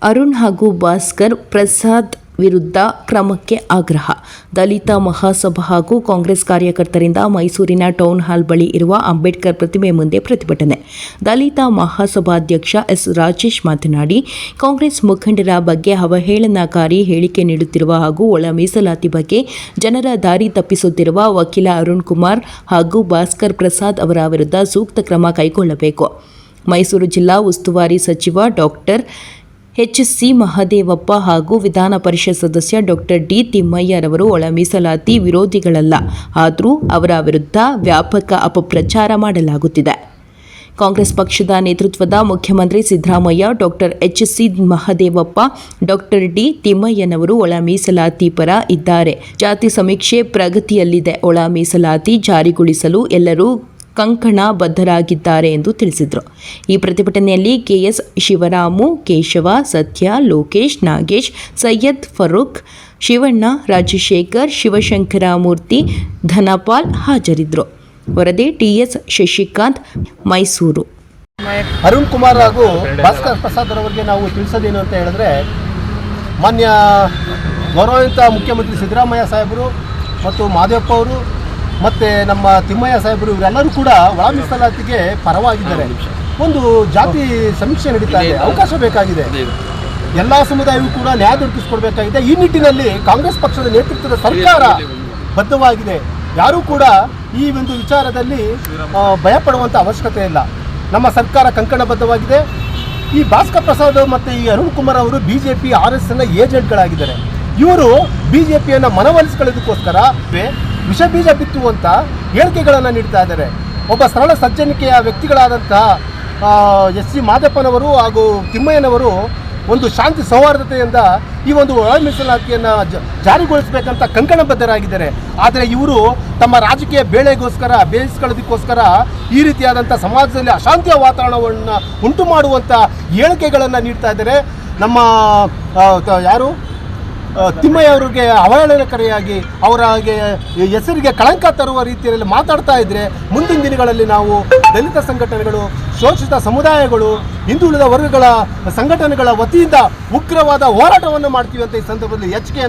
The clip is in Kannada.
ಅರುಣ್ ಹಾಗೂ ಭಾಸ್ಕರ್ ಪ್ರಸಾದ್ ವಿರುದ್ಧ ಕ್ರಮಕ್ಕೆ ಆಗ್ರಹ. ದಲಿತ ಮಹಾಸಭಾ ಹಾಗೂ ಕಾಂಗ್ರೆಸ್ ಕಾರ್ಯಕರ್ತರಿಂದ ಮೈಸೂರಿನ ಟೌನ್ ಹಾಲ್ ಬಳಿ ಇರುವ ಅಂಬೇಡ್ಕರ್ ಪ್ರತಿಮೆ ಮುಂದೆ ಪ್ರತಿಭಟನೆ. ದಲಿತ ಮಹಾಸಭಾಧ್ಯಕ್ಷ ಎಸ್. ರಾಜೇಶ್ ಮಾತನಾಡಿ, ಕಾಂಗ್ರೆಸ್ ಮುಖಂಡರ ಬಗ್ಗೆ ಅವಹೇಳನಕಾರಿ ಹೇಳಿಕೆ ನೀಡುತ್ತಿರುವ ಹಾಗೂ ಒಳ ಮೀಸಲಾತಿ ಬಗ್ಗೆ ಜನರ ದಾರಿ ತಪ್ಪಿಸುತ್ತಿರುವ ವಕೀಲ ಅರುಣ್ ಕುಮಾರ್ ಹಾಗೂ ಭಾಸ್ಕರ್ ಪ್ರಸಾದ್ ಅವರ ವಿರುದ್ಧ ಸೂಕ್ತ ಕ್ರಮ ಕೈಗೊಳ್ಳಬೇಕು. ಮೈಸೂರು ಜಿಲ್ಲಾ ಉಸ್ತುವಾರಿ ಸಚಿವ ಡಾಕ್ಟರ್ ಎಚ್.ಸಿ. ಮಹದೇವಪ್ಪ ಹಾಗೂ ವಿಧಾನ ಪರಿಷತ್ ಸದಸ್ಯ ಡಾಕ್ಟರ್ ಡಿ. ತಿಮ್ಮಯ್ಯರವರು ಒಳ ಮೀಸಲಾತಿ ವಿರೋಧಿಗಳಲ್ಲ, ಆದರೂ ಅವರ ವಿರುದ್ಧ ವ್ಯಾಪಕ ಅಪಪ್ರಚಾರ ಮಾಡಲಾಗುತ್ತಿದೆ. ಕಾಂಗ್ರೆಸ್ ಪಕ್ಷದ ನೇತೃತ್ವದ ಮುಖ್ಯಮಂತ್ರಿ Siddaramaiah, doctor H C. Mahadevappa, doctor D. ತಿಮ್ಮಯ್ಯನವರು ಒಳ ಮೀಸಲಾತಿ ಪರ ಇದ್ದಾರೆ. ಜಾತಿ ಸಮೀಕ್ಷೆ ಪ್ರಗತಿಯಲ್ಲಿದೆ. ಒಳ ಮೀಸಲಾತಿ ಜಾರಿಗೊಳಿಸಲು ಎಲ್ಲರೂ ಕಂಕಣ ಬದ್ಧರಾಗಿದ್ದಾರೆ ಎಂದು ತಿಳಿಸಿದರು. ಈ ಪ್ರತಿಭಟನೆಯಲ್ಲಿ ಕೆಎಸ್ ಶಿವರಾಮು, ಕೇಶವ, ಸತ್ಯ, ಲೋಕೇಶ್, ನಾಗೇಶ್, ಸೈಯದ್ ಫರೂಕ್, ಶಿವಣ್ಣ, ರಾಜಶೇಖರ್, ಶಿವಶಂಕರಮೂರ್ತಿ, ಧನಪಾಲ್ ಹಾಜರಿದ್ದರು. ವರದಿ ಟಿಎಸ್ ಶಶಿಕಾಂತ್, ಮೈಸೂರು. ಅರುಣ್ ಕುಮಾರ್ ಹಾಗೂ ಭಾಸ್ಕರ್ ಪ್ರಸಾದ್ ಅವರಿಗೆ ನಾವು ತಿಳಿಸೋದೇನು ಅಂತ ಹೇಳಿದ್ರೆ, ಮಾನ್ಯ ಗೌರವಾನ್ವಿತ ಮುಖ್ಯಮಂತ್ರಿ ಸಿದ್ದರಾಮಯ್ಯ ಸಾಹೇಬರು ಮತ್ತು ಮಾದೇವಪ್ಪ ಅವರು ಮತ್ತು ನಮ್ಮ ತಿಮ್ಮಯ್ಯ ಸಾಹೇಬರು ಇವರೆಲ್ಲರೂ ಕೂಡ ಒಳ ಮೀಸಲಾತಿಗೆ ಪರವಾಗಿದ್ದಾರೆ. ಒಂದು ಜಾತಿ ಸಮೀಕ್ಷೆ ನಡೀತಾ ಇದೆ, ಅವಕಾಶ ಬೇಕಾಗಿದೆ. ಎಲ್ಲ ಸಮುದಾಯವೂ ಕೂಡ ನ್ಯಾಯ ದೊರಕಿಸಿಕೊಡ್ಬೇಕಾಗಿದೆ. ಈ ನಿಟ್ಟಿನಲ್ಲಿ ಕಾಂಗ್ರೆಸ್ ಪಕ್ಷದ ನೇತೃತ್ವದ ಸರ್ಕಾರ ಬದ್ಧವಾಗಿದೆ. ಯಾರೂ ಕೂಡ ಈ ಒಂದು ವಿಚಾರದಲ್ಲಿ ಭಯಪಡುವಂಥ ಅವಶ್ಯಕತೆ ಇಲ್ಲ. ನಮ್ಮ ಸರ್ಕಾರ ಕಂಕಣಬದ್ಧವಾಗಿದೆ. ಈ ಭಾಸ್ಕರ್ ಪ್ರಸಾದ್ ಮತ್ತು ಈ ಅರುಣ್ ಕುಮಾರ್ ಅವರು BJP RSSನ ಏಜೆಂಟ್ಗಳಾಗಿದ್ದಾರೆ. ಇವರು BJPಯನ್ನು ಮನವೊಲಿಸಿಕೊಳ್ಳೋದಕ್ಕೋಸ್ಕರ ವಿಷ ಬೀಜ ಬಿತ್ತುವಂಥ ಹೇಳಿಕೆಗಳನ್ನು ನೀಡ್ತಾ ಇದ್ದಾರೆ. ಒಬ್ಬ ಸರಳ ಸಜ್ಜನಿಕೆಯ ವ್ಯಕ್ತಿಗಳಾದಂಥ ಎಸ್.ಸಿ. ಮಾದೇಪ್ಪನವರು ಹಾಗೂ ತಿಮ್ಮಯ್ಯನವರು ಒಂದು ಶಾಂತಿ ಸೌಹಾರ್ದತೆಯಿಂದ ಈ ಒಂದು ಒಳ ಮೀಸಲಾತಿಯನ್ನು ಜಾರಿಗೊಳಿಸಬೇಕಂತ ಕಂಕಣಬದ್ಧರಾಗಿದ್ದಾರೆ. ಆದರೆ ಇವರು ತಮ್ಮ ರಾಜಕೀಯ ಬೇಯಿಸ್ಕೊಳ್ಳೋದಕ್ಕೋಸ್ಕರ ಈ ರೀತಿಯಾದಂಥ ಸಮಾಜದಲ್ಲಿ ಅಶಾಂತಿಯ ವಾತಾವರಣವನ್ನು ಉಂಟು ಮಾಡುವಂಥ ಹೇಳಿಕೆಗಳನ್ನು ನೀಡ್ತಾ ಇದ್ದಾರೆ. ನಮ್ಮ ಯಾರು ತಿಮ್ಮಯ್ಯ ಅವರಿಗೆ ಅವಹೇಳನಕಾರಿಯಾಗಿ ಅವರ ಹೆಸರಿಗೆ ಕಳಂಕ ತರುವ ರೀತಿಯಲ್ಲಿ ಮಾತಾಡ್ತಾ ಇದ್ದರೆ, ಮುಂದಿನ ದಿನಗಳಲ್ಲಿ ನಾವು ದಲಿತ ಸಂಘಟನೆಗಳು, ಶೋಷಿತ ಸಮುದಾಯಗಳು, ಹಿಂದುಳಿದ ವರ್ಗಗಳ ಸಂಘಟನೆಗಳ ವತಿಯಿಂದ ಉಗ್ರವಾದ ಹೋರಾಟವನ್ನು ಮಾಡ್ತೀವಿ ಅಂತ ಈ ಸಂದರ್ಭದಲ್ಲಿ ಎಚ್ಚರಿಕೆ